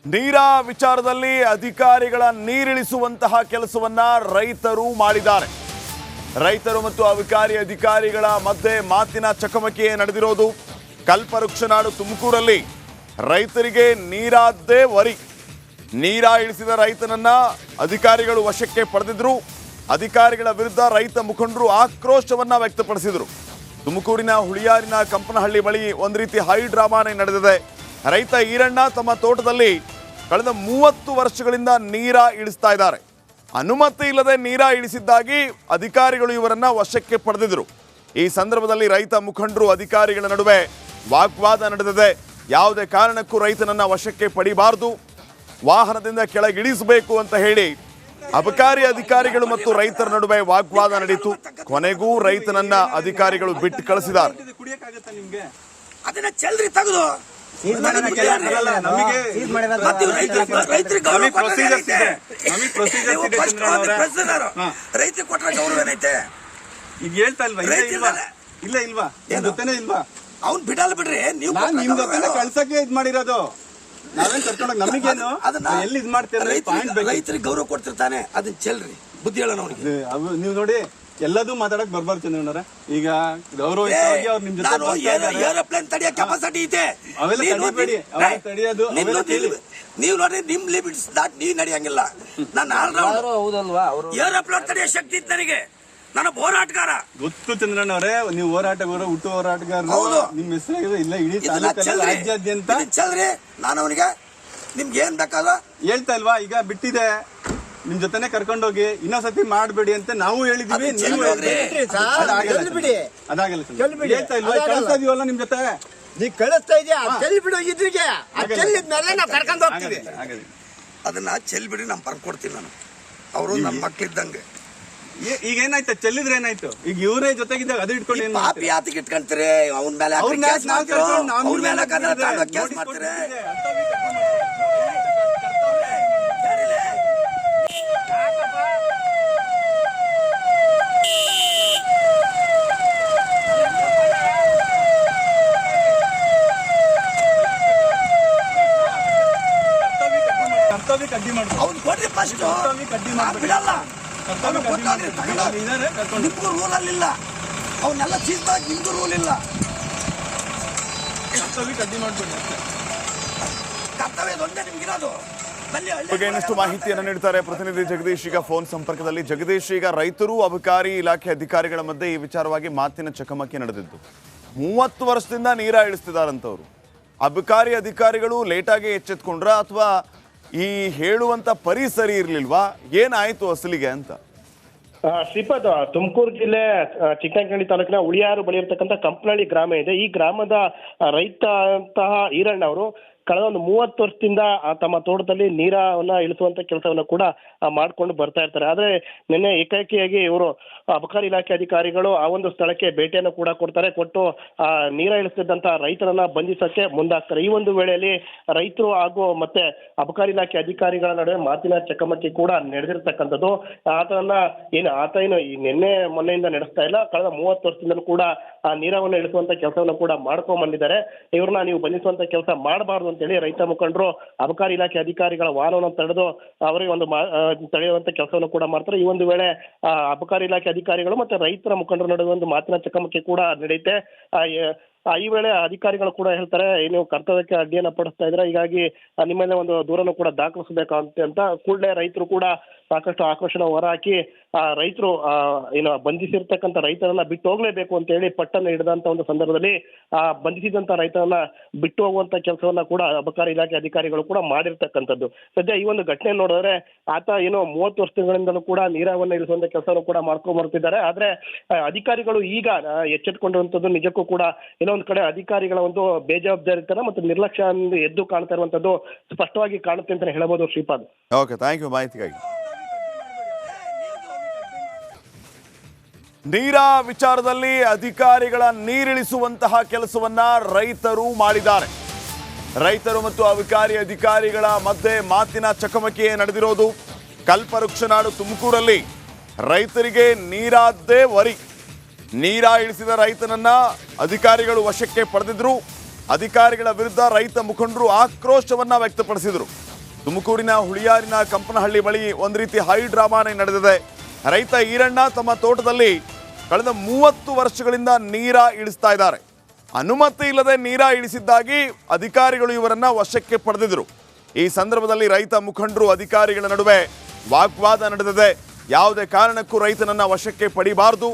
ನೀರ ವಿಚಾರದಲ್ಲಿ ಅಧಿಕಾರಿಗಳ ನೀರಿಳಿಸುವಂತಹ ಕೆಲಸವನ್ನ ರೈತರು ಮಾಡಿದ್ದಾರೆ. ರೈತರು ಮತ್ತು ಅಬಕಾರಿ ಅಧಿಕಾರಿಗಳ ಮಧ್ಯೆ ಮಾತಿನ ಚಕಮಕಿ ನಡೆದಿರೋದು. ಕಲ್ಪವೃಕ್ಷನಾಡು ತುಮಕೂರಲ್ಲಿ ರೈತರಿಗೆ ನೀರಾದ್ದೇ ವರಿ. ನೀರ ಇಳಿಸಿದ ರೈತನನ್ನ ಅಧಿಕಾರಿಗಳು ವಶಕ್ಕೆ ಪಡೆದಿದ್ರು. ಅಧಿಕಾರಿಗಳ ವಿರುದ್ಧ ರೈತ ಮುಖಂಡರು ಆಕ್ರೋಶವನ್ನ ವ್ಯಕ್ತಪಡಿಸಿದರು. ತುಮಕೂರಿನ ಹುಳಿಯಾರಿನ ಕಂಪನಹಳ್ಳಿ ಬಳಿ ಒಂದು ರೀತಿ ಹೈ ಡ್ರಾಮಾನೇ ನಡೆದಿದೆ. ರೈತ ಈರಣ್ಣ ತಮ್ಮ ತೋಟದಲ್ಲಿ ಕಳೆದ 30 ವರ್ಷಗಳಿಂದ ನೀರ ಇಳಿಸ್ತಾ ಇದ್ದಾರೆ. ಅನುಮತಿ ಇಲ್ಲದೆ ನೀರ ಇಳಿಸಿದ್ದಾಗಿ ಅಧಿಕಾರಿಗಳು ಇವರನ್ನ ವಶಕ್ಕೆ ಪಡೆದಿದ್ರು. ಈ ಸಂದರ್ಭದಲ್ಲಿ ರೈತ ಮುಖಂಡರು ಅಧಿಕಾರಿಗಳ ನಡುವೆ ವಾಗ್ವಾದ ನಡೆದಿದೆ. ಯಾವುದೇ ಕಾರಣಕ್ಕೂ ರೈತನನ್ನ ವಶಕ್ಕೆ ಪಡಿಬಾರದು, ವಾಹನದಿಂದ ಕೆಳಗಿಳಿಸಬೇಕು ಅಂತ ಹೇಳಿ ಅಬಕಾರಿ ಅಧಿಕಾರಿಗಳು ಮತ್ತು ರೈತರ ನಡುವೆ ವಾಗ್ವಾದ ನಡೆಯಿತು. ಕೊನೆಗೂ ರೈತನನ್ನ ಅಧಿಕಾರಿಗಳು ಬಿಟ್ಟು ಕಳಿಸಿದ್ದಾರೆ. ರೈತರಿಗೆ ಕೊಟ್ಟ ಗೌರವ ಏನೈತೆ ಈಗ ಹೇಳ್ತಾ ಇಲ್ವಾ? ಇಲ್ಲ ಇಲ್ವಾ ಗೊತ್ತೇನೆ ಇಲ್ವಾ? ಅವ್ನ್ ಬಿಡಲ್ಲ ಬಿಡ್ರಿ. ನೀವು ನಿಮ್ ಜೊತೆ ಕಳ್ಸಕ್ಕೆ ಇದ್ ಮಾಡಿರೋದು, ನಾವೇನ್ ಕರ್ಕೊಂಡೋಗಿ ನಮಗೇನು ಎಲ್ಲಿ ಇದ್ ಮಾಡ್ತೀರಿ? ರೈತರಿಗೆ ಗೌರವ ಕೊಡ್ತಿರ್ತಾನೆ, ಅದನ್ನ ಚೆಲ್ರಿ, ಬುದ್ಧಿ ಹೇಳೋಣ ಅವ್ರಿಗೆ. ನೀವು ನೋಡಿ ಎಲ್ಲದೂ ಮಾತಾಡಕ್ ಬರ್ಬಾರ್ದು ಚಂದ್ರಣ್ಣವ್ರೆ. ಈಗ ಗೌರವ ಅವ್ರು ನಿಮ್ ಜೊತೆ ಏರೋಪ್ಲೇನ್ ತಡೆಯೋ ಕೆಪಾಸಿಟಿ ಇದೆ. ಅವೆಲ್ಲ ತಡಿಬೇಡಿ, ತಡೆಯೋದು ನೀವು ನೋಡ್ರಿ, ನಿಮ್ ಲಿಮಿಟ್ಸ್ ದಾಟ್ ನೀವ್ ನಡೆಯಂಗಿಲ್ಲ. ನಾನು ಏರೋಪ್ಲೇನ್ ತಡೆಯೋ ಶಕ್ತಿ ಇತ್ತು ನನಗೆ. ನಾನು ಹೋರಾಟಗಾರ ಗೊತ್ತು ಚಂದ್ರಣ್ಣವ್ರೆ, ನೀವು ಹೋರಾಟಗಾರ, ಹುಟ್ಟು ಹೋರಾಟಗಾರರು. ನಿಮ್ ಹೆಸರು ಇಲ್ಲ, ಇಡೀ ರಾಜ್ಯಾದ್ಯಂತ ಚಲ್ರಿ. ನಾನು ಅವನಿಗೆ ನಿಮ್ಗೆ ಏನ್ ಬೇಕಾದ ಹೇಳ್ತಾ ಇಲ್ವಾ? ಈಗ ಬಿಟ್ಟಿದೆ, ನಿಮ್ ಜೊತೆನೆ ಕರ್ಕೊಂಡೋಗಿ ಇನ್ನೊಂದ್ಸತಿ ಮಾಡ್ಬೇಡಿ ಅಂತ ನಾವು ಹೇಳಿದೀವಿ. ನೀವು ಅದಾಗಲ್ಲ ಹೇಳ್ತಾ ಇಲ್ವಾ? ಕಳಿಸ್ತಾ ಇದೀವಲ್ಲ ನಿಮ್ ಜೊತೆ. ನೀವ್ ಕಳಿಸ್ತಾ ಇದೆಯಾ? ಚೆಲ್ ಬಿಡು, ಇದ್ರಿಗೆ ಚೆಲ್ಲಿದ್ಮೇಲೆ ನಾವು ಕರ್ಕೊಂಡು ಹೋಗ್ತೀವಿ. ಅದನ್ನ ಚೆಲ್ ಬಿಡಿ, ನಾವು ಬರ್ಕೊಡ್ತೀವಿ. ನಾನು ಅವರು ನಮ್ಮ ಮಕ್ಳಿದ್ದಂಗೆ. ಈಗ ಏನಾಯ್ತು? ಚೆಲ್ಲಿದ್ರೆ ಏನಾಯ್ತು? ಈಗ ಇವರೇ ಜೊತೆಗಿದ್ದಾಗ ಅದು ಇಟ್ಕೊಂಡು ಏನ್ ಪಾಪಿ ಆತಿಗೆ ಇಟ್ಕೊಂತೀರಿ? ಅವ್ನ ಮೇಲೆ ಕೇಸ್ ಮಾಡ್ತೀರಿ. ಕಡ್ಡಿ ಮಾಡ್ತಾರೆ. ಅವ್ನು ಕೊಡ್ರಿ ಫಸ್ಟ್, ಬಿಡಲ್ಲ. ನಿಮ್ಗೂ ರೂಲ್ ಅಲ್ಲಿಲ್ಲ, ಅವನ್ನೆಲ್ಲ ಚೀಸ್ ಮಾಡಿ ನಿಮ್ಗೂ ರೂಲ್ ಇಲ್ಲ. ಕಡ್ಡಿ ಮಾಡ್ಬೇಡಿ, ಕರ್ತವ್ಯ ಒಂದೇ ನಿಮ್ಗಿರೋದು. ಬಗ್ಗೆ ಇನ್ನಷ್ಟು ಮಾಹಿತಿಯನ್ನು ನೀಡ್ತಾರೆ ಪ್ರತಿನಿಧಿ ಜಗದೀಶ್. ಈಗ ಫೋನ್ ಸಂಪರ್ಕದಲ್ಲಿ. ಜಗದೀಶ್, ಈಗ ರೈತರು ಅಬಕಾರಿ ಇಲಾಖೆ ಅಧಿಕಾರಿಗಳ ಮಧ್ಯೆ ಈ ವಿಚಾರವಾಗಿ ಮಾತಿನ ಚಕಮಕಿ ನಡೆದಿದ್ದು. 30 ವರ್ಷದಿಂದ ನೀರ ಇಳಿಸ್ತಿದಾರಂತವ್ರು. ಅಬಕಾರಿ ಅಧಿಕಾರಿಗಳು ಲೇಟಾಗಿ ಎಚ್ಚೆತ್ಕೊಂಡ್ರ ಅಥವಾ ಈ ಹೇಳುವಂತ ಪರಿಸರಿ ಇರ್ಲಿಲ್ವಾ? ಏನಾಯ್ತು ಅಸಲಿಗೆ ಅಂತ? ಶ್ರೀಪಾದ್, ತುಮಕೂರು ಜಿಲ್ಲೆ ಚಿಕ್ಕನಹಳ್ಳಿ ತಾಲೂಕಿನ ಉಳಿಯಾರು ಬಳಿ ಇರತಕ್ಕಂಥ ಕಂಪನಹಳ್ಳಿ ಗ್ರಾಮ ಇದೆ. ಈ ಗ್ರಾಮದ ರೈತ ಅಂತಹ ಈರಣ್ಣ ಅವರು ಕಳೆದ ಒಂದು 30 ವರ್ಷದಿಂದ ತಮ್ಮ ತೋಟದಲ್ಲಿ ನೀರನ್ನ ಇಳಿಸುವಂತ ಕೆಲಸವನ್ನ ಕೂಡ ಮಾಡ್ಕೊಂಡು ಬರ್ತಾ ಇರ್ತಾರೆ. ಆದ್ರೆ ನಿನ್ನೆ ಏಕಾಏಕಿಯಾಗಿ ಇವರು ಅಬಕಾರಿ ಇಲಾಖೆ ಅಧಿಕಾರಿಗಳು ಆ ಒಂದು ಸ್ಥಳಕ್ಕೆ ಭೇಟಿಯನ್ನು ಕೂಡ ಕೊಡ್ತಾರೆ. ಕೊಟ್ಟು ನೀರ ಇಳಿಸ್ತಿದ್ದಂತ ರೈತರನ್ನ ಬಂಧಿಸಕ್ಕೆ ಮುಂದಾಗ್ತಾರೆ. ಈ ಒಂದು ವೇಳೆಯಲ್ಲಿ ರೈತರು ಹಾಗೂ ಮತ್ತೆ ಅಬಕಾರಿ ಇಲಾಖೆ ಅಧಿಕಾರಿಗಳ ನಡುವೆ ಮಾತಿನ ಚಕಮಕಿ ಕೂಡ ನಡೆದಿರ್ತಕ್ಕಂಥದ್ದು. ಆತ ಏನು ನಿನ್ನೆ ಮೊನ್ನೆಯಿಂದ ನಡೆಸ್ತಾ ಇಲ್ಲ, ಕಳೆದ 30 ವರ್ಷದಿಂದಲೂ ಕೂಡ ಆ ನೀರವನ್ನು ಇಳಿಸುವಂತ ಕೆಲಸವನ್ನು ಕೂಡ ಮಾಡ್ಕೊಂಡ್ ಬಂದಿದ್ದಾರೆ. ಇವ್ರನ್ನ ನೀವು ಬಂಧಿಸುವಂತ ಕೆಲಸ ಮಾಡಬಾರ್ದು ಅಂತೇಳಿ ರೈತ ಮುಖಂಡರು ಅಬಕಾರಿ ಇಲಾಖೆ ಅಧಿಕಾರಿಗಳ ವಾಹನವನ್ನು ತಡೆದು ಅವರಿಗೆ ಒಂದು ತಡೆಯುವಂತ ಕೆಲಸವನ್ನು ಕೂಡ ಮಾಡ್ತಾರೆ. ಈ ಒಂದು ವೇಳೆ ಅಬಕಾರಿ ಇಲಾಖೆ ಅಧಿಕಾರಿಗಳು ಮತ್ತೆ ರೈತರ ಮುಖಂಡರ ನಡುವೆ ಒಂದು ಮಾತಿನ ಚಕಮಕಿ ಕೂಡ ನಡೆಯುತ್ತೆ. ಈ ವೇಳೆ ಅಧಿಕಾರಿಗಳು ಕೂಡ ಹೇಳ್ತಾರೆ, ನೀವು ಕರ್ತವ್ಯಕ್ಕೆ ಅಡ್ಡಿಯನ್ನ ಪಡಿಸ್ತಾ ಇದ್ರೆ, ಹೀಗಾಗಿ ನಿಮ್ಮಲ್ಲೇ ಒಂದು ದೂರನ್ನು ಕೂಡ ದಾಖಲಿಸಬೇಕಾಗುತ್ತೆ ಅಂತ. ಕೂಡಲೇ ರೈತರು ಕೂಡ ಸಾಕಷ್ಟು ಆಕ್ರೋಶನ ಹೊರಹಾಕಿ ರೈತರು ಏನು ಬಂಧಿಸಿರ್ತಕ್ಕಂಥ ರೈತರನ್ನ ಬಿಟ್ಟು ಹೋಗ್ಲೇಬೇಕು ಅಂತ ಹೇಳಿ ಪಟ್ಟನ್ನು ಹಿಡಿದಂತ ಒಂದು ಸಂದರ್ಭದಲ್ಲಿ ಬಂಧಿಸಿದಂತ ರೈತರನ್ನ ಬಿಟ್ಟು ಹೋಗುವಂತ ಕೆಲಸವನ್ನ ಕೂಡ ಅಬಕಾರಿ ಇಲಾಖೆ ಅಧಿಕಾರಿಗಳು ಕೂಡ ಮಾಡಿರ್ತಕ್ಕಂಥದ್ದು. ಸದ್ಯ ಈ ಒಂದು ಘಟನೆ ನೋಡಿದ್ರೆ ಆತ ಏನೋ 30 ವರ್ಷಗಳಿಂದಲೂ ಕೂಡ ನೀರವನ್ನು ಇಳಿಸುವಂತ ಕೆಲಸವನ್ನು ಕೂಡ ಮಾಡ್ಕೊಂಡ್ ಬರ್ತಿದ್ದಾರೆ. ಆದ್ರೆ ಅಧಿಕಾರಿಗಳು ಈಗ ಎಚ್ಚೆತ್ಕೊಂಡಿರುವಂತದ್ದು ನಿಜಕ್ಕೂ ಕೂಡ ಏನೋ ಒಂದ್ ಕಡೆ ಅಧಿಕಾರಿಗಳ ಒಂದು ಬೇಜವಾಬ್ದಾರಿತನ ಮತ್ತು ನಿರ್ಲಕ್ಷ್ಯ ಎದ್ದು ಕಾಣ್ತಾ ಇರುವಂತದ್ದು ಸ್ಪಷ್ಟವಾಗಿ ಕಾಣುತ್ತೆ ಅಂತ ಹೇಳ್ಬೋದು. ಶ್ರೀಪಾದ್, ಓಕೆ, ಥ್ಯಾಂಕ್ ಯು ಮಾಹಿತಿಗಾಗಿ. ನೀರ ವಿಚಾರದಲ್ಲಿ ಅಧಿಕಾರಿಗಳ ನೀರಿಳಿಸುವಂತಹ ಕೆಲಸವನ್ನ ರೈತರು ಮಾಡಿದ್ದಾರೆ. ರೈತರು ಮತ್ತು ಅಬಕಾರಿ ಅಧಿಕಾರಿಗಳ ಮಧ್ಯೆ ಮಾತಿನ ಚಕಮಕಿ ನಡೆದಿರೋದು. ಕಲ್ಪವೃಕ್ಷನಾಡು ತುಮಕೂರಲ್ಲಿ ರೈತರಿಗೆ ನೀರಾದ್ದೇ ವರಿ. ನೀರ ಇಳಿಸಿದ ರೈತನನ್ನ ಅಧಿಕಾರಿಗಳು ವಶಕ್ಕೆ ಪಡೆದಿದ್ರು. ಅಧಿಕಾರಿಗಳ ವಿರುದ್ಧ ರೈತ ಮುಖಂಡರು ಆಕ್ರೋಶವನ್ನ ವ್ಯಕ್ತಪಡಿಸಿದರು. ತುಮಕೂರಿನ ಹುಳಿಯಾರಿನ ಕಂಪನಹಳ್ಳಿ ಬಳಿ ಒಂದು ರೀತಿ ಹೈ ಡ್ರಾಮಾನೇ ನಡೆದಿದೆ. ರೈತ ಈರಣ್ಣ ತಮ್ಮ ತೋಟದಲ್ಲಿ ಕಳೆದ 30 ವರ್ಷಗಳಿಂದ ನೀರ ಇಳಿಸ್ತಾ ಇದ್ದಾರೆ. ಅನುಮತಿ ಇಲ್ಲದೆ ನೀರ ಇಳಿಸಿದ್ದಾಗಿ ಅಧಿಕಾರಿಗಳು ಇವರನ್ನ ವಶಕ್ಕೆ ಪಡೆದಿದ್ರು. ಈ ಸಂದರ್ಭದಲ್ಲಿ ರೈತ ಮುಖಂಡರು ಅಧಿಕಾರಿಗಳ ನಡುವೆ ವಾಗ್ವಾದ ನಡೆದಿದೆ. ಯಾವುದೇ ಕಾರಣಕ್ಕೂ ರೈತನನ್ನ ವಶಕ್ಕೆ ಪಡಿಬಾರದು,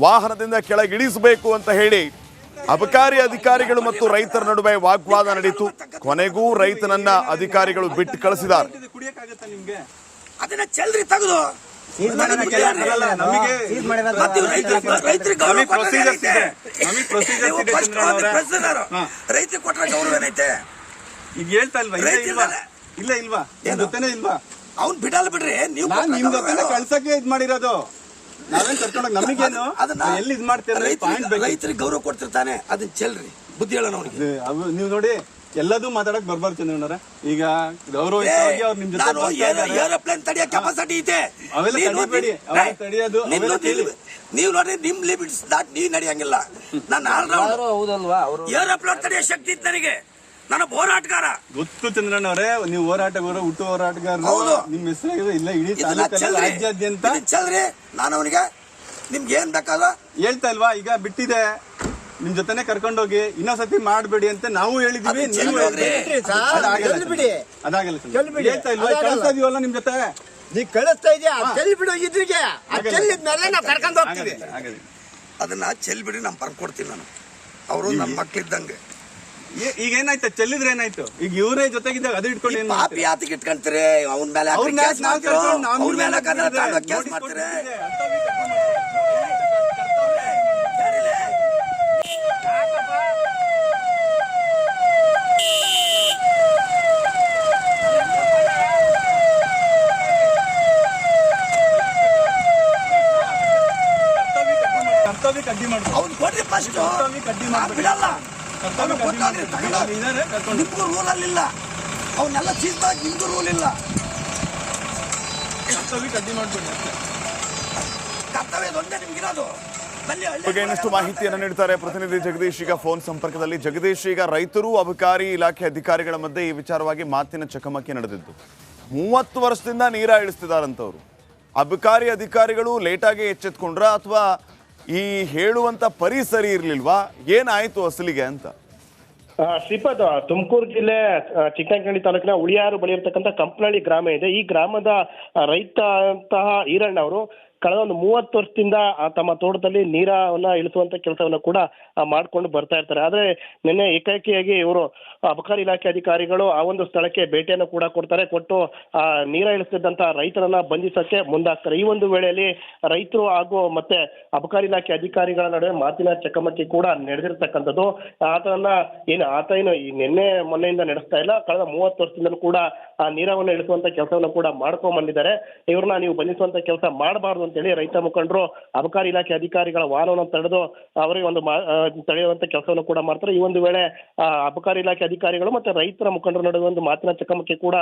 ವಾಹನದಿಂದ ಕೆಳಗಿಳಿಸಬೇಕು ಅಂತ ಹೇಳಿ ಅಬಕಾರಿ ಅಧಿಕಾರಿಗಳು ಮತ್ತು ರೈತರ ನಡುವೆ ವಾಗ್ವಾದ ನಡೆಯಿತು. ಕೊನೆಗೂ ರೈತನನ್ನ ಅಧಿಕಾರಿಗಳು ಬಿಟ್ಟು ಕಳಿಸಿದ್ದಾರೆ. ಕುಡಿಯಕ್ಕಾಗತ್ತಾ ನಿಮ್ಗೆ? ಅದನ್ನ ಚೆಲ್ರಿ ತೆಗೆದು ರೈತರಿಗೆ ಕೊಟ್ಟ ಗೌರವ ಏನೈತೆ ಈಗ ಹೇಳ್ತಾ ಇಲ್ವಾ? ಇಲ್ಲ ಇಲ್ವಾ ಜೊತೆನೇ ಇಲ್ವಾ? ಅವ್ನ್ ಬಿಡಲ್ಲ ಬಿಡ್ರಿ. ನೀವು ನಿಮ್ ಜೊತೆ ಕಳ್ಸಕ್ಕೆ ಇದ್ ಮಾಡಿರೋದು, ನಾವೇನ್ ಕರ್ಕೊಂಡೋಗಿ ನಮಗೇನು ಎಲ್ಲಿ ಇದ್ ಮಾಡ್ತೀರ? ರೈತರಿಗೆ ಗೌರವ ಕೊಡ್ತಿರ್ತಾನೆ, ಅದನ್ನ ಚೆಲ್ರಿ, ಬುದ್ಧಿ ಹೇಳೋಣ ಅವ್ನಿಗೆ. ನೀವು ನೋಡಿ ಎಲ್ಲದೂ ಮಾತಾಡಕ್ ಬರ್ಬಾರ್ದು ಚಂದ್ರಣ್ಣವ್ರೆ. ಈಗ ಗೌರವ ಅವ್ರು ನಿಮ್ ಜೊತೆ ಏರೋಪ್ಲೇನ್ ತಡೆಯೋ ಕೆಪಾಸಿಟಿ ಇದೆ. ಅವೆಲ್ಲ ತಡಿಬೇಡಿ, ಅವೆಲ್ಲ ತಡೆಯೋದು ನೀವು ನೋಡ್ರಿ, ನಿಮ್ ಲಿಮಿಟ್ಸ್ ದಾಟ್ ನೀವ್ ನಡೆಯಂಗಿಲ್ಲ. ನಾನು ಏರೋಪ್ಲೇನ್ ತಡೆಯೋ ಶಕ್ತಿ ಇತ್ತು ನನಗೆ. ನಾನು ಹೋರಾಟಗಾರ. ಗೊತ್ತು ಚಂದ್ರಣ್ಣವ್ರೆ, ನೀವು ಹೋರಾಟಗಾರ, ಹುಟ್ಟು ಹೋರಾಟಗಾರರು. ನಿಮ್ ಹೆಸರು ಇಲ್ಲ ಇಡೀ ತಾಲೂಕಲ್ಲಿ ರಾಜ್ಯಾದ್ಯಂತ ಚಲ್ರಿ. ನಾನು ಅವನಿಗೆ ನಿಮ್ಗೆ ಏನ್ ಬೇಕಾದ ಹೇಳ್ತಾ ಇಲ್ವಾ? ಈಗ ಬಿಟ್ಟಿದೆ, ನಿಮ್ ಜೊತೆನೆ ಕರ್ಕೊಂಡೋಗಿ ಇನ್ನೊಂದ್ಸತಿ ಮಾಡ್ಬೇಡಿ ಅಂತ ನಾವು ಹೇಳಿದೀವಿ. ನೀವು ಅದಾಗಲ್ಲ ಹೇಳ್ತಾ ಇಲ್ವಾ? ಕಳಿಸ್ತಾ ಇದೀವಲ್ಲ ನಿಮ್ ಜೊತೆ. ನೀ ಕಳಿಸ್ತಾ ಇದೀಯ, ಚೆಲ್ ಬಿಡು ಇದ್ರಿಗೆ. ಚೆಲ್ಲಿದ್ಮೇಲೆ ನಾವು ಕರ್ಕೊಂಡು ಹೋಗ್ತೀವಿ. ಅದನ್ನ ಚೆಲ್ ಬಿಡಿ, ನಾನು ಬರ್ಕೊಡ್ತೀನಿ. ನಾನು ಅವರು ನನ್ನ ಮಕ್ಳಿದ್ದಂಗೆ. ಈಗ ಏನಾಯ್ತು? ಚೆಲ್ಲಿದ್ರೆ ಏನಾಯ್ತು? ಈಗ ಇವರೇ ಜೊತೆಗಿದ್ದಾಗ ಅದು ಇಟ್ಕೊಂಡು ಏನ್ ಪಾಪಿ ಆತಿಗೆ ಇಟ್ಕೊಂತೀರಿ? ಅವ್ನ ಮೇಲೆ ಕೇಸ್ ಮಾಡ್ತೀರಿ. ಕರ್ತವ್ಯಕ್ಕೆ ಅಡ್ಡಿ ಮಾಡ್ತಾರೆ. ಅವ್ನು ಕೊಡ್ರಿ ಫಸ್ಟ್. ಕರ್ತವ್ಯಕ್ಕೆ ಅಡ್ಡಿ ಮಾಡ್ಬಿಡಲ್ಲ. ನಿಮ್ಗೂ ರೂಲ್ ಅಲ್ಲಿಲ್ಲ. ಅವನ್ನೆಲ್ಲ ಚೀಸ್ ಮಾಡಿ ನಿಮ್ಗೂ ರೂಲ್ ಇಲ್ಲ. ಕರ್ತವ್ಯಕ್ಕೆ ಅಡ್ಡಿ ಮಾಡ್ಬೇಡಿ. ಕರ್ತವ್ಯ ಒಂದೇ ನಿಮ್ಗಿರೋದು. ಬಗ್ಗೆ ಇನ್ನಷ್ಟು ಮಾಹಿತಿಯನ್ನು ನೀಡ್ತಾರೆ ಪ್ರತಿನಿಧಿ ಜಗದೀಶ್. ಈಗ ಫೋನ್ ಸಂಪರ್ಕದಲ್ಲಿ. ಜಗದೀಶ್, ಈಗ ರೈತರು ಅಬಕಾರಿ ಇಲಾಖೆ ಅಧಿಕಾರಿಗಳ ಮಧ್ಯೆ ಈ ವಿಚಾರವಾಗಿ ಮಾತಿನ ಚಕಮಕಿ ನಡೆದಿದ್ದು. 30 ವರ್ಷದಿಂದ ನೀರ ಇಳಿಸ್ತಿದಾರಂತವ್ರು. ಅಬಕಾರಿ ಅಧಿಕಾರಿಗಳು ಲೇಟಾಗಿ ಎಚ್ಚೆತ್ಕೊಂಡ್ರ ಅಥವಾ ಈ ಹೇಳುವಂತ ಪರಿ ಸರಿ ಇರ್ಲಿಲ್ವಾ? ಏನಾಯ್ತು ಅಸಲಿಗೆ ಅಂತ? ಶ್ರೀಪಾದ್, ತುಮಕೂರು ಜಿಲ್ಲೆ ಚಿಕ್ಕನಹಳ್ಳಿ ತಾಲೂಕಿನ ಉಳಿಯಾರು ಬಳಿ ಇರತಕ್ಕಂಥ ಕಂಪನಹಳ್ಳಿ ಗ್ರಾಮ ಇದೆ. ಈ ಗ್ರಾಮದ ರೈತ ಅಂತಹ ಈರಣ್ಣ ಅವರು ಕಳೆದ ಒಂದು 30 ವರ್ಷದಿಂದ ತಮ್ಮ ತೋಟದಲ್ಲಿ ನೀರನ್ನ ಇಳಿಸುವಂತ ಕೆಲಸವನ್ನ ಕೂಡ ಮಾಡ್ಕೊಂಡು ಬರ್ತಾ ಇರ್ತಾರೆ. ಆದ್ರೆ ನಿನ್ನೆ ಏಕಾಏಕಿಯಾಗಿ ಇವರು ಅಬಕಾರಿ ಇಲಾಖೆ ಅಧಿಕಾರಿಗಳು ಆ ಒಂದು ಸ್ಥಳಕ್ಕೆ ಭೇಟಿಯನ್ನು ಕೂಡ ಕೊಡ್ತಾರೆ. ಕೊಟ್ಟು ನೀರ ಇಳಿಸ್ತಿದ್ದಂತ ರೈತರನ್ನ ಬಂಧಿಸಕ್ಕೆ ಮುಂದಾಗ್ತಾರೆ. ಈ ಒಂದು ವೇಳೆಯಲ್ಲಿ ರೈತರು ಹಾಗೂ ಮತ್ತೆ ಅಬಕಾರಿ ಇಲಾಖೆ ಅಧಿಕಾರಿಗಳ ನಡುವೆ ಮಾತಿನ ಚಕಮಕಿ ಕೂಡ ನಡೆದಿರ್ತಕ್ಕಂಥದ್ದು. ಆತ ಏನು ನಿನ್ನೆ ಮೊನ್ನೆಯಿಂದ ನಡೆಸ್ತಾ ಇಲ್ಲ, ಕಳೆದ 30 ವರ್ಷದಿಂದಲೂ ಕೂಡ ಆ ನೀರವನ್ನು ಇಳಿಸುವಂತ ಕೆಲಸವನ್ನು ಕೂಡ ಮಾಡ್ಕೊಂಡ್ ಬಂದಿದ್ದಾರೆ. ಇವ್ರನ್ನ ನೀವು ಬಂಧಿಸುವಂತ ಕೆಲಸ ಮಾಡಬಾರ್ದು ಅಂತೇಳಿ ರೈತ ಮುಖಂಡರು ಅಬಕಾರಿ ಇಲಾಖೆ ಅಧಿಕಾರಿಗಳ ವಾಹನವನ್ನು ತಡೆದು ಅವರಿಗೆ ಒಂದು ತಡೆಯುವಂತ ಕೆಲಸವನ್ನು ಕೂಡ ಮಾಡ್ತಾರೆ. ಈ ಒಂದು ವೇಳೆ ಅಬಕಾರಿ ಇಲಾಖೆ ಅಧಿಕಾರಿಗಳು ಮತ್ತೆ ರೈತರ ಮುಖಂಡರ ನಡುವೆ ಒಂದು ಮಾತಿನ ಚಕಮಕಿ ಕೂಡ